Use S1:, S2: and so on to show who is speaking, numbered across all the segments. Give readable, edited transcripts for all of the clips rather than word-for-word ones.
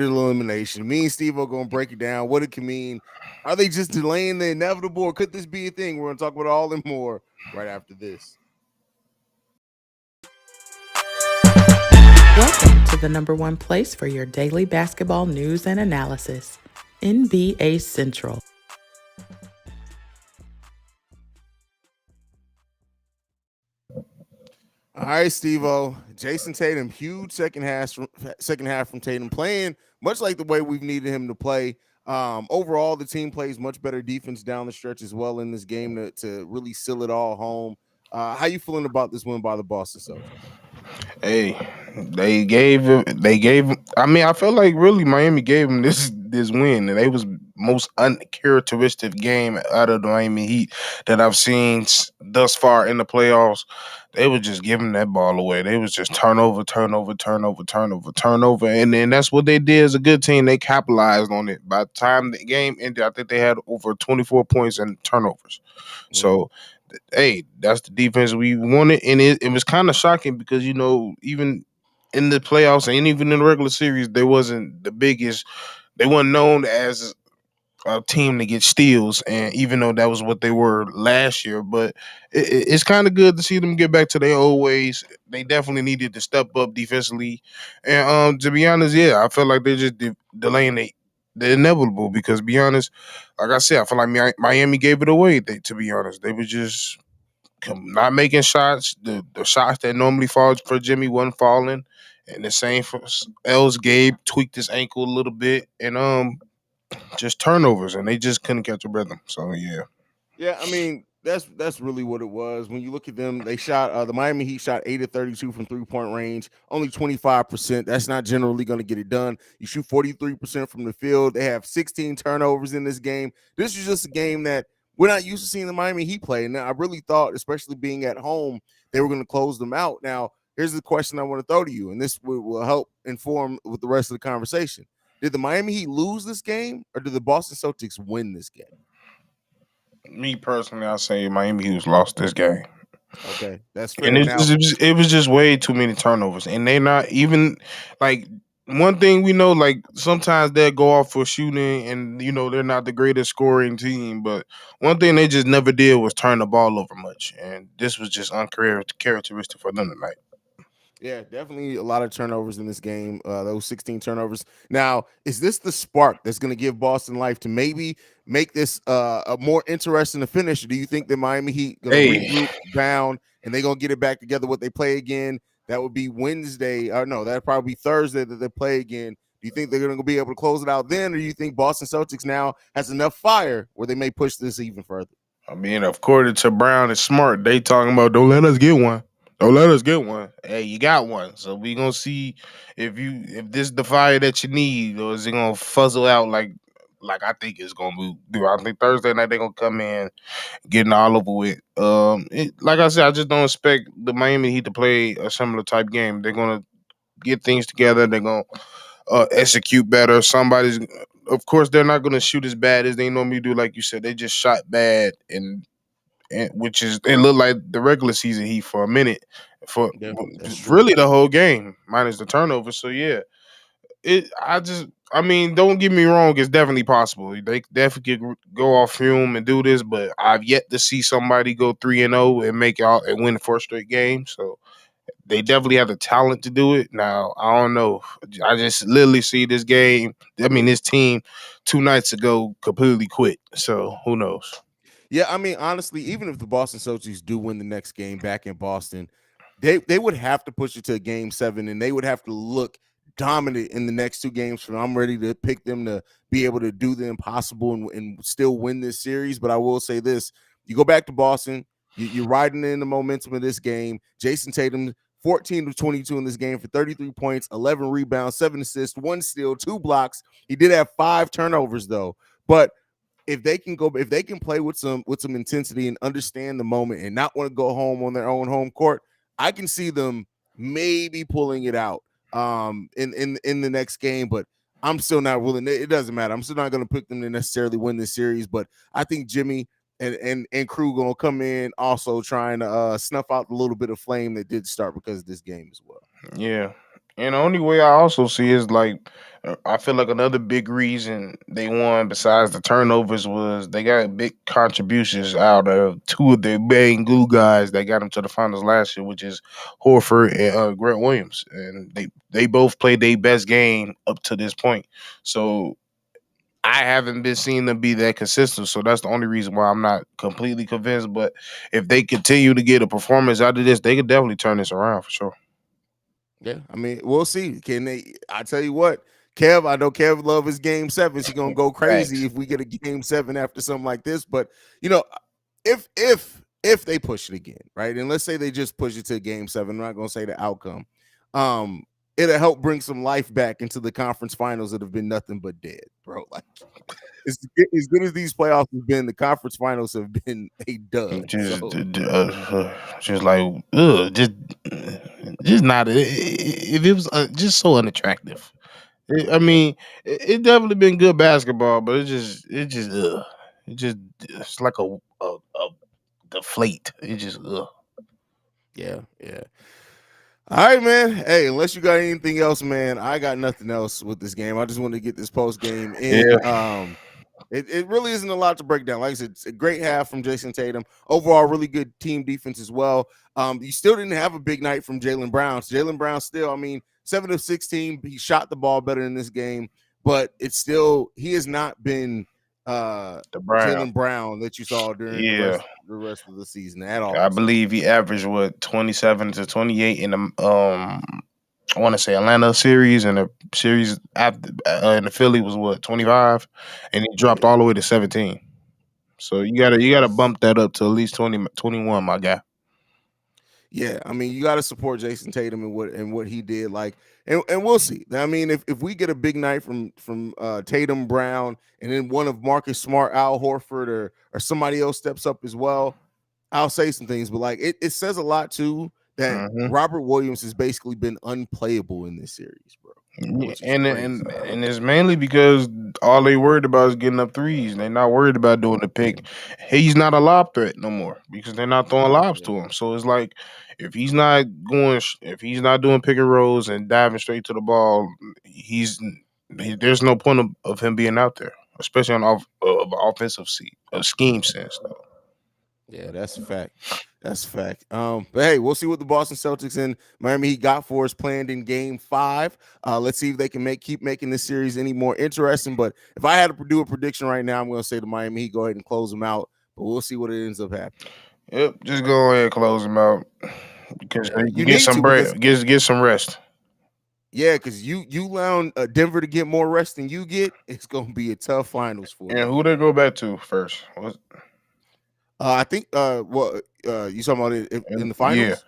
S1: elimination. Me and Steve are going to break it down, what it can mean. Are they just delaying the inevitable, or could this be a thing? We're going to talk about all and more right after this.
S2: Welcome to the number one place for your daily basketball news and analysis, NBA Central.
S1: All right, Stevo. Jason Tatum, huge second half from Tatum, playing much like the way we've needed him to play. Overall, the team plays much better defense down the stretch as well in this game to really seal it all home. How you feeling about this win by the Boston Celtics?
S3: Hey, they gave him. They gave him. I mean, I felt like really Miami gave him this win, and it was most uncharacteristic game out of the Miami Heat that I've seen thus far in the playoffs. They were just giving that ball away. They was just turnover, turnover, turnover, turnover, turnover, and then that's what they did as a good team. They capitalized on it. By the time the game ended, I think they had over 24 points and turnovers. So hey, that's the defense we wanted, and it was kind of shocking because even in the playoffs and even in the regular series, they wasn't the biggest. They weren't known as a team to get steals, and even though that was what they were last year, but it's kind of good to see them get back to their old ways. They definitely needed to step up defensively, and to be honest, yeah, I felt like they're just delaying the inevitable because, be honest, like I said, I feel like Miami gave it away. To be honest, they were just not making shots. The shots that normally fall for Jimmy wasn't falling, and the same for Els. Gabe tweaked his ankle a little bit, and just turnovers, and they just couldn't catch a rhythm. So yeah.
S1: Yeah, I mean that's really what it was. When you look at them, they shot the Miami Heat shot 8 of 32 from 3-point range, only 25%. That's not generally going to get it done. You shoot 43% from the field. They have 16 turnovers in this game. This is just a game that we're not used to seeing the Miami Heat play. And I really thought, especially being at home, they were going to close them out. Now, here's the question I want to throw to you, and this will help inform with the rest of the conversation. Did the Miami Heat lose this game, or did the Boston Celtics win this game?
S3: Me personally, I say Miami Heat lost this game,
S1: Okay, that's
S3: and
S1: fair. Now,
S3: it was just way too many turnovers, and they not even like. One thing we know, like sometimes they'll go off for shooting, and they're not the greatest scoring team. But one thing they just never did was turn the ball over much, and this was just uncharacteristic for them tonight.
S1: yeah, definitely a lot of turnovers in this game. Those 16 turnovers. Now, is this the spark that's going to give Boston life to maybe make this a more interesting to finish? Or do you think the Miami Heat going to
S3: Hey,
S1: regroup, bound, and they're going to get it back together? What they play again? That would be Wednesday. Or no, that'd probably be Thursday that they play again. Do you think they're going to be able to close it out then, or do you think Boston Celtics now has enough fire where they may push this even further?
S3: I mean, according to Brown and Smart, they talking about don't let us get one. Don't let us get one. Hey, you got one. So we gonna see if this is the fire that you need, or is it gonna fuzzle out like I think it's gonna do. I think Thursday night they gonna come in getting all over with. Like I said, I just don't expect the Miami Heat to play a similar type game. They're gonna get things together. They're gonna execute better. Of course, they're not gonna shoot as bad as they normally do. Like you said, they just shot bad, and which is it looked like the regular season Heat for a minute, for
S1: Yeah, that's true.
S3: really the whole game minus the turnover. So yeah, I mean, don't get me wrong, it's definitely possible. They definitely could go off fume and do this, but I've yet to see somebody go 3-0 and make out and win 4 straight games. So they definitely have the talent to do it. Now I don't know. I just literally see this game. I mean, this team 2 nights ago completely quit. So who knows?
S1: Yeah, I mean, honestly, even if the Boston Celtics do win the next game back in Boston, they would have to push it to a game 7, and they would have to look dominant in the next 2 games. So I'm ready to pick them to be able to do the impossible and still win this series. But I will say this: you go back to Boston, you're riding in the momentum of this game. Jason Tatum. 14 of 22 in this game for 33 points, 11 rebounds, 7 assists, 1 steal, 2 blocks. He did have 5 turnovers though. But if they can play with some intensity and understand the moment and not want to go home on their own home court, I can see them maybe pulling it out in the next game. But I'm still not willing. It doesn't matter. I'm still not going to pick them to necessarily win this series. But I think Jimmy and crew gonna come in also trying to snuff out a little bit of flame that did start because of this game as well.
S3: Yeah. And the only way I also see is like I feel like another big reason they won besides the turnovers was they got big contributions out of two of their main glue guys that got them to the finals last year, which is Horford and Grant Williams, and they both played their best game up to this point. So I haven't been seeing them be that consistent, so that's the only reason why I'm not completely convinced. But if they continue to get a performance out of this, they could definitely turn this around for sure.
S1: Yeah, I mean, we'll see. Can they? I tell you what, Kev. I know Kev love his game sevens. He gonna go crazy
S3: Facts.
S1: if we get a game seven after something like this. But you know, if they push it again, right? And let's say they just push it to game seven. I'm not gonna say the outcome. Um, it'll help bring some life back into the conference finals that have been nothing but dead, bro. Like as good as these playoffs have been, the conference finals have been a dud.
S3: Just,
S1: So
S3: just like, just not. If it was just so unattractive. I
S1: yeah,
S3: mean, it definitely been good basketball, but it just, it's like a deflate. It just,
S1: yeah, yeah. All right, man. Hey, unless you got anything else, man, I got nothing else with this game. I just wanted to get this post game in.
S3: yeah.
S1: It really isn't a lot to break down. Like I said, it's a great half from Jason Tatum. Overall, really good team defense as well. You still didn't have a big night from Jaylen Brown. So Jaylen Brown still, I mean, 7 of 16. He shot the ball better in this game, but it's still he has not been
S3: The Brown,
S1: Jaylen Brown that you saw during the
S3: yeah.
S1: rest of the season at
S3: I
S1: all. So
S3: believe he averaged what 27 to 28 in the I want to say Atlanta series, and the series after in the Philly was what 25, and he dropped
S1: yeah,
S3: all the way to 17. So you gotta bump that up to at least 20 21, my guy.
S1: yeah, I mean, you got to support Jason Tatum and what he did. Like, and we'll see. I mean, if we get a big night from Tatum, Brown, and then one of Marcus Smart, Al Horford, or somebody else steps up as well, I'll say some things. But like, it says a lot too that
S3: Hmm.
S1: Robert Williams has basically been unplayable in this series, bro.
S3: Yeah,
S1: Which is
S3: and
S1: crazy.
S3: and and it's mainly because all they worried about is getting up threes. They're not worried about doing the
S1: Yeah,
S3: pick. He's not a lob threat no more because they're not throwing lobs
S1: yeah,
S3: to him. So it's like if he's not doing pick and rolls and diving straight to the ball, there's no point of him being out there, especially on of an offensive scheme sense. Though.
S1: yeah. That's a fact. That's a fact. But hey, we'll see what the Boston Celtics and Miami Heat got for us planned in Game 5. Let's see if they can keep making this series any more interesting. But if I had to do a prediction right now, I'm going to say the Miami Heat go ahead and close them out. But we'll see what it ends up happening.
S3: Yep, just go ahead and close him out because
S1: Yeah,
S3: you
S1: you
S3: get
S1: need
S3: some
S1: to
S3: bread,
S1: because
S3: get some rest.
S1: yeah, because you allow Denver to get more rest than you get. It's going to be a tough finals for
S3: And
S1: you.
S3: who they go back to first?
S1: I think you talking about it in the
S3: Yeah.
S1: finals?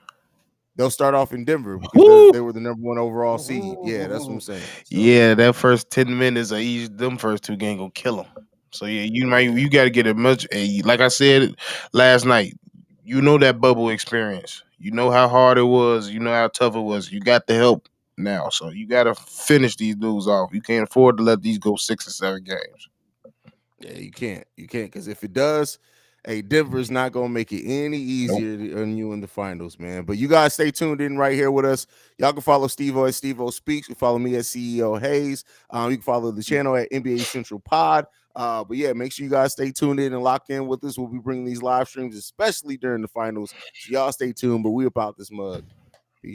S1: They'll start off in Denver because
S3: Woo!
S1: they were the number one overall seed. Yeah, that's what I'm saying. So
S3: Yeah, that first 10 minutes of each, them first two games gonna kill them. So yeah, you got to get as much. Like I said last night, you know that bubble experience. You know how hard it was. You know how tough it was. You got the help now, so you got to finish these dudes off. You can't afford to let these go 6 or 7 games.
S1: yeah, you can't because if it does, hey, Denver's not gonna make it any
S3: Nope.
S1: easier on you in the finals, man. But you guys stay tuned in right here with us. Y'all can follow Stevo at Stevo Speaks. You can follow me at CEO Haize. You can follow the channel at NBA Central Pod. But yeah, make sure you guys stay tuned in and locked in with us. We'll be bringing these live streams, especially during the finals. So y'all stay tuned. But we about this mug. Peace, y'all.